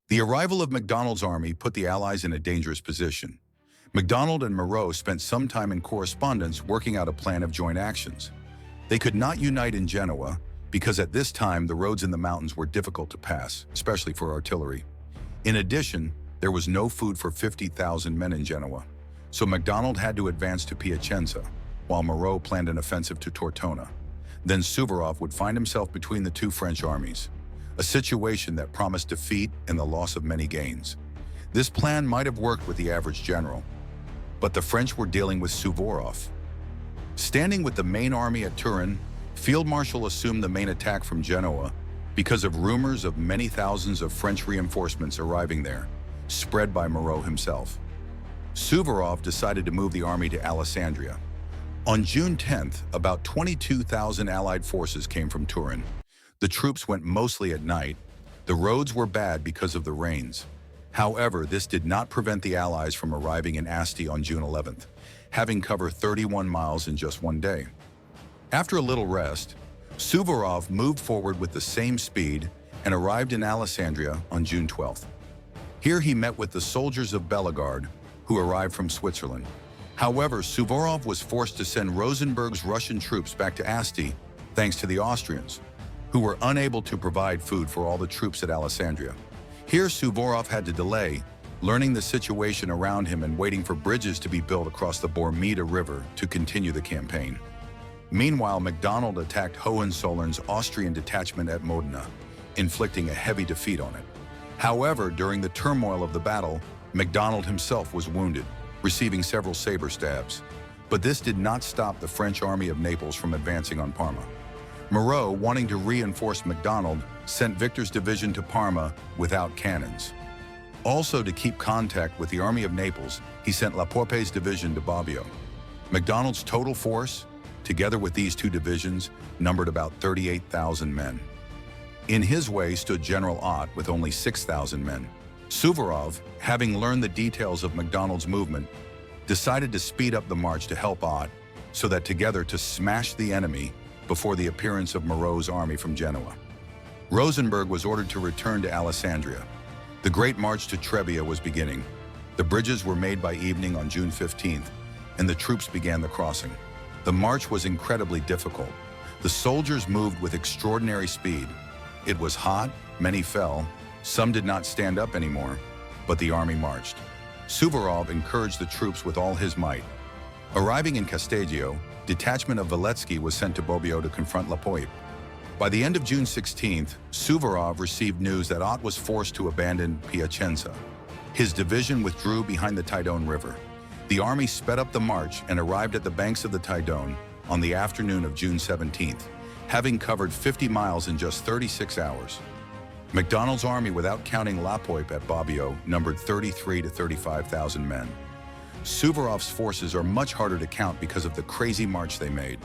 The arrival of Macdonald's army put the Allies in a dangerous position. Macdonald and Moreau spent some time in correspondence working out a plan of joint actions. They could not unite in Genoa because at this time the roads in the mountains were difficult to pass, especially for artillery. In addition, there was no food for 50,000 men in Genoa, so Macdonald had to advance to Piacenza, while Moreau planned an offensive to Tortona. Then Suvorov would find himself between the two French armies, a situation that promised defeat and the loss of many gains. This plan might have worked with the average general, but the French were dealing with Suvorov. Standing with the main army at Turin, Field Marshal assumed the main attack from Genoa because of rumors of many thousands of French reinforcements arriving there, spread by Moreau himself. Suvorov decided to move the army to Alessandria. On June 10th, about 22,000 Allied forces came from Turin. The troops went mostly at night. The roads were bad because of the rains. However, this did not prevent the Allies from arriving in Asti on June 11th, having covered 31 miles in just one day. After a little rest, Suvorov moved forward with the same speed and arrived in Alessandria on June 12th. Here he met with the soldiers of Bellegarde, who arrived from Switzerland. However, Suvorov was forced to send Rosenberg's Russian troops back to Asti, thanks to the Austrians, who were unable to provide food for all the troops at Alessandria. Here Suvorov had to delay, learning the situation around him and waiting for bridges to be built across the Bormida River to continue the campaign. Meanwhile, Macdonald attacked Hohenzollerns' Austrian detachment at Modena, inflicting a heavy defeat on it. However, during the turmoil of the battle, Macdonald himself was wounded, receiving several saber stabs. But this did not stop the French army of Naples from advancing on Parma. Moreau, wanting to reinforce Macdonald, sent Victor's division to Parma without cannons. Also, to keep contact with the army of Naples, he sent La Porpe's division to Bobbio. Macdonald's total force, together with these two divisions, numbered about 38,000 men. In his way stood General Ott with only 6,000 men. Suvorov, having learned the details of Macdonald's movement, decided to speed up the march to help Ott, so that together to smash the enemy before the appearance of Moreau's army from Genoa. Rosenberg was ordered to return to Alessandria. The Great March to Trebbia was beginning. The bridges were made by evening on June 15th, and the troops began the crossing. The march was incredibly difficult. The soldiers moved with extraordinary speed. It was hot, many fell, some did not stand up anymore, but the army marched. Suvorov encouraged the troops with all his might. Arriving in Casteggio, detachment of Veletsky was sent to Bobbio to confront La Poip. By the end of June 16th, Suvorov received news that Ott was forced to abandon Piacenza. His division withdrew behind the Tidone River. The army sped up the march and arrived at the banks of the Tidone on the afternoon of June 17th, having covered 50 miles in just 36 hours. Macdonald's army, without counting La Poip at Bobbio, numbered 33 to 35,000 men. Suvorov's forces are much harder to count because of the crazy march they made.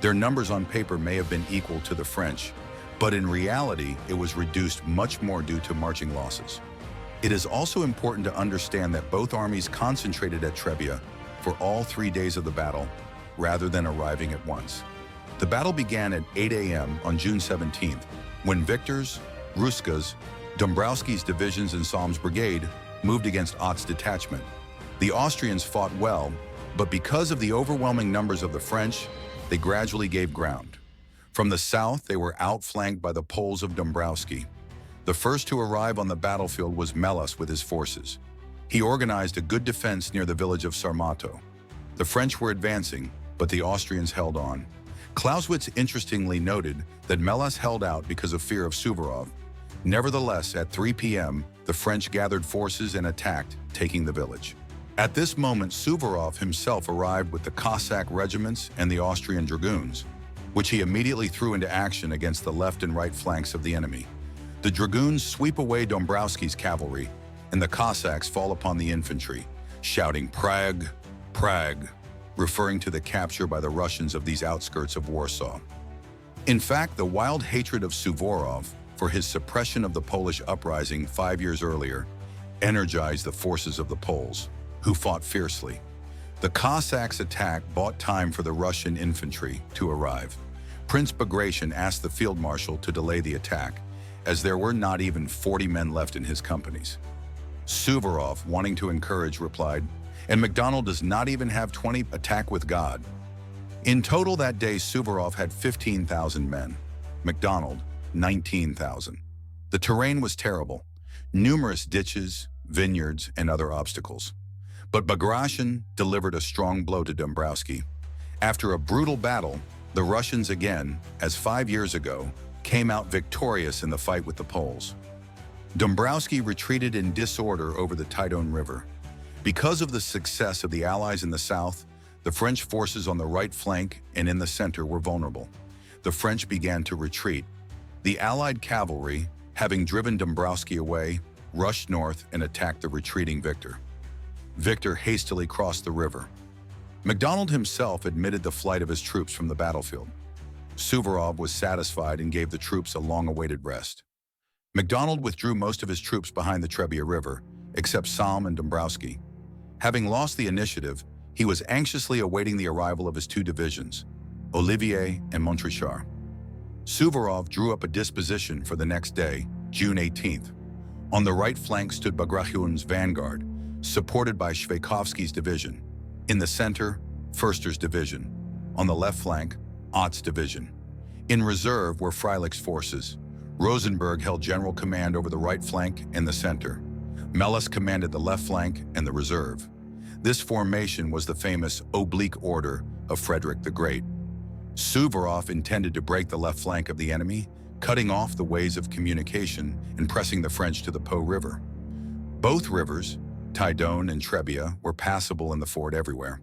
Their numbers on paper may have been equal to the French, but in reality, it was reduced much more due to marching losses. It is also important to understand that both armies concentrated at Trebbia for all 3 days of the battle, rather than arriving at once. The battle began at 8 a.m. on June 17th, when Victor's, Ruska's, Dombrowski's divisions and Salm's brigade moved against Ott's detachment. The Austrians fought well, but because of the overwhelming numbers of the French, they gradually gave ground. From the south, they were outflanked by the Poles of Dombrowski. The first to arrive on the battlefield was Melas with his forces. He organized a good defense near the village of Sarmato. The French were advancing, but the Austrians held on. Clausewitz interestingly noted that Melas held out because of fear of Suvorov. Nevertheless, at 3 p.m., the French gathered forces and attacked, taking the village. At this moment, Suvorov himself arrived with the Cossack regiments and the Austrian dragoons, which he immediately threw into action against the left and right flanks of the enemy. The dragoons sweep away Dombrowski's cavalry, and the Cossacks fall upon the infantry, shouting "Prague, Prague," referring to the capture by the Russians of these outskirts of Warsaw. In fact, the wild hatred of Suvorov for his suppression of the Polish uprising 5 years earlier energized the forces of the Poles, who fought fiercely. The Cossacks' attack bought time for the Russian infantry to arrive. Prince Bagration asked the field marshal to delay the attack, as there were not even 40 men left in his companies. Suvorov, wanting to encourage, replied, "And Macdonald does not even have 20 attack with God." In total that day, Suvorov had 15,000 men. Macdonald, 19,000. The terrain was terrible. Numerous ditches, vineyards, and other obstacles. But Bagration delivered a strong blow to Dombrowski. After a brutal battle, the Russians again, as 5 years ago, came out victorious in the fight with the Poles. Dombrowski retreated in disorder over the Tidone River. Because of the success of the Allies in the south, the French forces on the right flank and in the center were vulnerable. The French began to retreat. The Allied cavalry, having driven Dombrowski away, rushed north and attacked the retreating Victor. Victor hastily crossed the river. Macdonald himself admitted the flight of his troops from the battlefield. Suvorov was satisfied and gave the troops a long-awaited rest. Macdonald withdrew most of his troops behind the Trebbia River, except Salm and Dombrowski. Having lost the initiative, he was anxiously awaiting the arrival of his two divisions, Olivier and Montrichard. Suvorov drew up a disposition for the next day, June 18th. On the right flank stood Bagration's vanguard, supported by Shveikovsky's division. In the center, Förster's division. On the left flank, Ott's division. In reserve were Freilich's forces. Rosenberg held general command over the right flank and the center. Melas commanded the left flank and the reserve. This formation was the famous oblique order of Frederick the Great. Suvorov intended to break the left flank of the enemy, cutting off the ways of communication and pressing the French to the Po River. Both rivers, Tidone and Trebbia, were passable in the ford everywhere.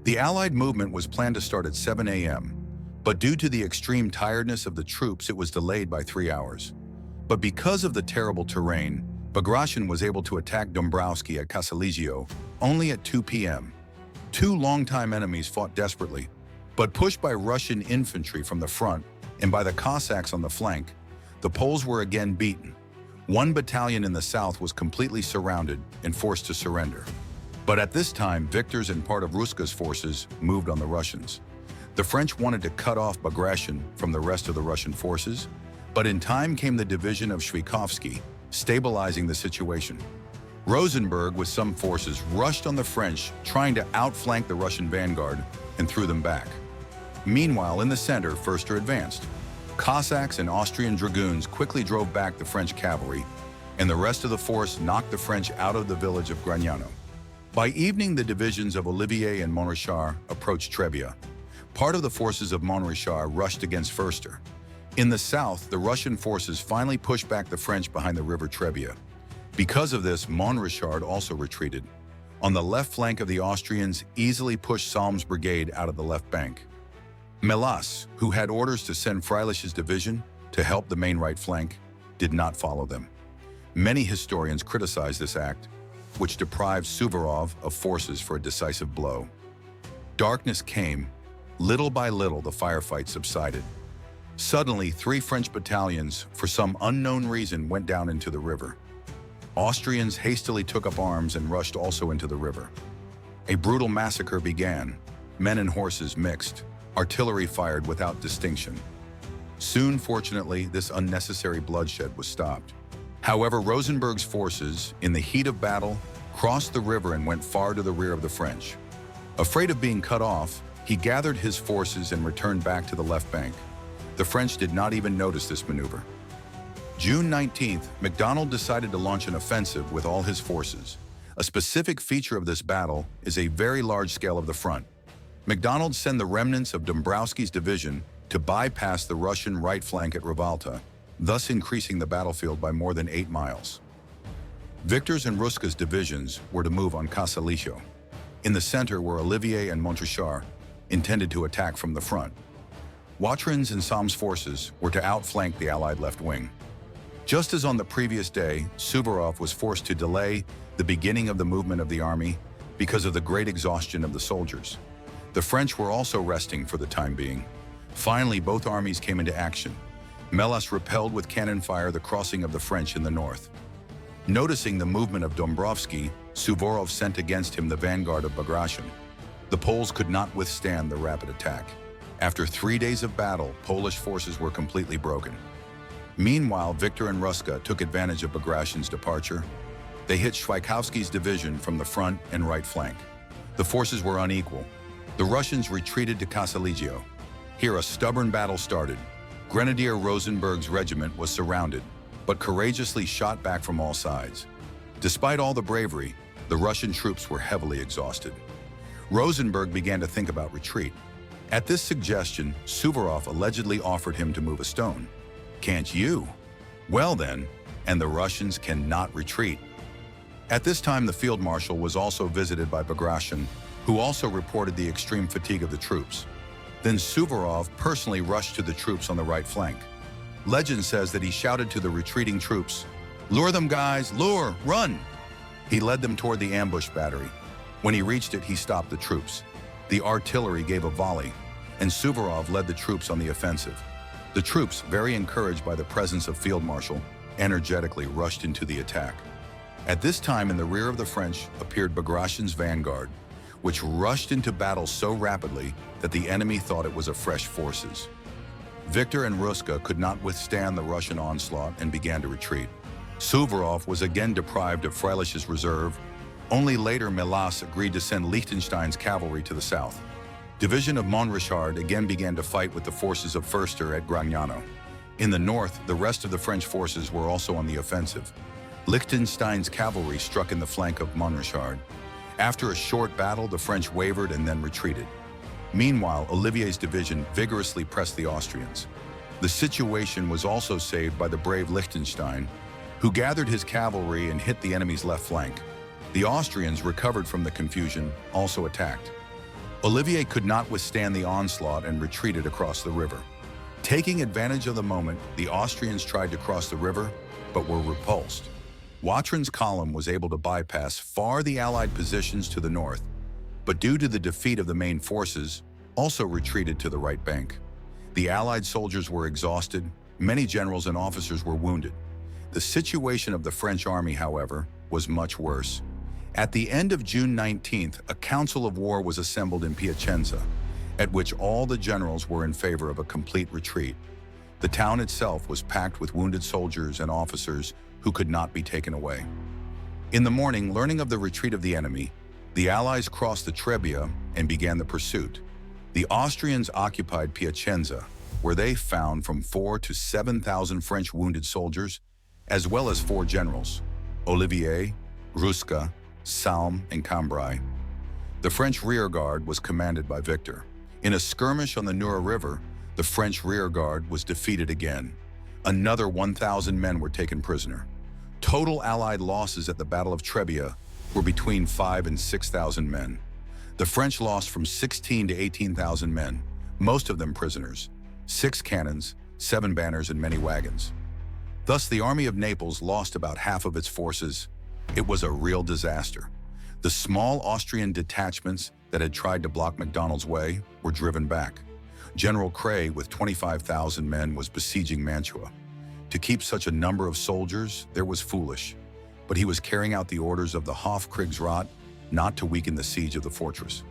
The Allied movement was planned to start at 7 a.m., but due to the extreme tiredness of the troops, it was delayed by 3 hours. But because of the terrible terrain, Bagration was able to attack Dombrowski at Casalegio only at 2 p.m. Two longtime enemies fought desperately, but pushed by Russian infantry from the front and by the Cossacks on the flank, the Poles were again beaten. One battalion in the south was completely surrounded and forced to surrender. But at this time, Victor's and part of Ruska's forces moved on the Russians. The French wanted to cut off Bagration from the rest of the Russian forces, but in time came the division of Shveikovsky, stabilizing the situation. Rosenberg, with some forces, rushed on the French, trying to outflank the Russian vanguard and threw them back. Meanwhile, in the center, Förster advanced. Cossacks and Austrian dragoons quickly drove back the French cavalry, and the rest of the force knocked the French out of the village of Gragnano. By evening, the divisions of Olivier and Montrichard approached Trebbia. Part of the forces of Montrichard rushed against Förster. In the south, the Russian forces finally pushed back the French behind the river Trebbia. Because of this, Montrichard also retreated. On the left flank of the Austrians easily pushed Salm's brigade out of the left bank. Melas, who had orders to send Freilich's division to help the main right flank, did not follow them. Many historians criticize this act, which deprived Suvorov of forces for a decisive blow. Darkness came. Little by little, the firefight subsided. Suddenly, 3 French battalions, for some unknown reason, went down into the river. Austrians hastily took up arms and rushed also into the river. A brutal massacre began. Men and horses mixed. Artillery fired without distinction. Soon, fortunately, this unnecessary bloodshed was stopped. However, Rosenberg's forces, in the heat of battle, crossed the river and went far to the rear of the French. Afraid of being cut off, he gathered his forces and returned back to the left bank. The French did not even notice this maneuver. June 19th, Macdonald decided to launch an offensive with all his forces. A specific feature of this battle is a very large scale of the front. Macdonald sent the remnants of Dombrowski's division to bypass the Russian right flank at Rivalta, thus increasing the battlefield by more than 8 miles. Victor's and Ruska's divisions were to move on Casalegio. In the center were Olivier and Montrichard, intended to attack from the front. Watrin's and Salm's forces were to outflank the Allied left wing. Just as on the previous day, Suvorov was forced to delay the beginning of the movement of the army because of the great exhaustion of the soldiers. The French were also resting for the time being. Finally, both armies came into action. Melas repelled with cannon fire the crossing of the French in the north. Noticing the movement of Dombrowski, Suvorov sent against him the vanguard of Bagration. The Poles could not withstand the rapid attack. After 3 days of battle, Polish forces were completely broken. Meanwhile, Victor and Ruska took advantage of Bagration's departure. They hit Schweikowski's division from the front and right flank. The forces were unequal. The Russians retreated to Casalegio. Here, a stubborn battle started. Grenadier Rosenberg's regiment was surrounded, but courageously shot back from all sides. Despite all the bravery, the Russian troops were heavily exhausted. Rosenberg began to think about retreat. At this suggestion, Suvorov allegedly offered him to move a stone. "Can't you? Well then," and the Russians cannot retreat. At this time, the field marshal was also visited by Bagration, who also reported the extreme fatigue of the troops. Then Suvorov personally rushed to the troops on the right flank. Legend says that he shouted to the retreating troops, "Lure them, guys, lure, run!" He led them toward the ambush battery. When he reached it, he stopped the troops. The artillery gave a volley, and Suvorov led the troops on the offensive. The troops, very encouraged by the presence of Field Marshal, energetically rushed into the attack. At this time, in the rear of the French appeared Bagration's vanguard, which rushed into battle so rapidly that the enemy thought it was a fresh forces. Victor and Ruska could not withstand the Russian onslaught and began to retreat. Suvorov was again deprived of Freilich's reserve. Only later Melas agreed to send Liechtenstein's cavalry to the south. Division of Montrichard again began to fight with the forces of Förster at Gragnano. In the north, the rest of the French forces were also on the offensive. Liechtenstein's cavalry struck in the flank of Montrichard. After a short battle, the French wavered and then retreated. Meanwhile, Olivier's division vigorously pressed the Austrians. The situation was also saved by the brave Liechtenstein, who gathered his cavalry and hit the enemy's left flank. The Austrians, recovered from the confusion, also attacked. Olivier could not withstand the onslaught and retreated across the river. Taking advantage of the moment, the Austrians tried to cross the river, but were repulsed. Watrin's column was able to bypass far the Allied positions to the north, but due to the defeat of the main forces, also retreated to the right bank. The Allied soldiers were exhausted, many generals and officers were wounded. The situation of the French army, however, was much worse. At the end of June 19th, a council of war was assembled in Piacenza, at which all the generals were in favor of a complete retreat. The town itself was packed with wounded soldiers and officers who could not be taken away. In the morning, learning of the retreat of the enemy, the Allies crossed the Trebbia and began the pursuit. The Austrians occupied Piacenza, where they found from 4,000 to 7,000 French wounded soldiers, as well as 4 generals, Olivier, Ruska, Salm, and Cambrai. The French rearguard was commanded by Victor. In a skirmish on the Nure River, the French rearguard was defeated again. Another 1,000 men were taken prisoner. Total Allied losses at the Battle of Trebbia were between 5,000 and 6,000 men. The French lost from 16,000 to 18,000 men, most of them prisoners, 6 cannons, 7 banners, and many wagons. Thus, the Army of Naples lost about half of its forces. It was a real disaster. The small Austrian detachments that had tried to block Macdonald's way were driven back. General Kray, with 25,000 men, was besieging Mantua. To keep such a number of soldiers, there was foolish, but he was carrying out the orders of the Hofkriegsrat not to weaken the siege of the fortress.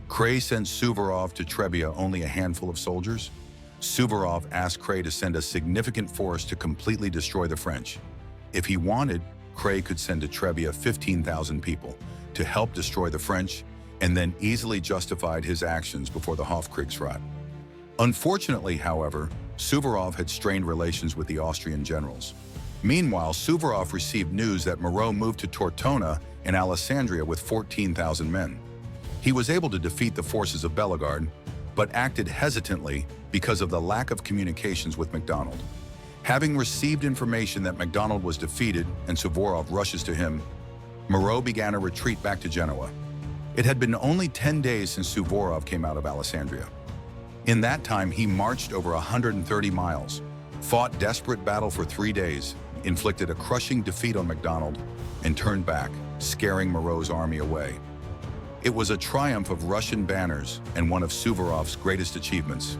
Kray sent Suvorov to Trebbia only a handful of soldiers. Suvorov asked Kray to send a significant force to completely destroy the French. If he wanted, Kray could send to Trebbia 15,000 people to help destroy the French, and then easily justified his actions before the Hofkriegsrat. Unfortunately, however, Suvorov had strained relations with the Austrian generals. Meanwhile, Suvorov received news that Moreau moved to Tortona and Alessandria with 14,000 men. He was able to defeat the forces of Bellegarde, but acted hesitantly because of the lack of communications with Macdonald. Having received information that Macdonald was defeated and Suvorov rushes to him, Moreau began a retreat back to Genoa. It had been only 10 days since Suvorov came out of Alessandria. In that time, he marched over 130 miles, fought desperate battle for 3 days, inflicted a crushing defeat on Macdonald, and turned back, scaring Moreau's army away. It was a triumph of Russian banners and one of Suvorov's greatest achievements.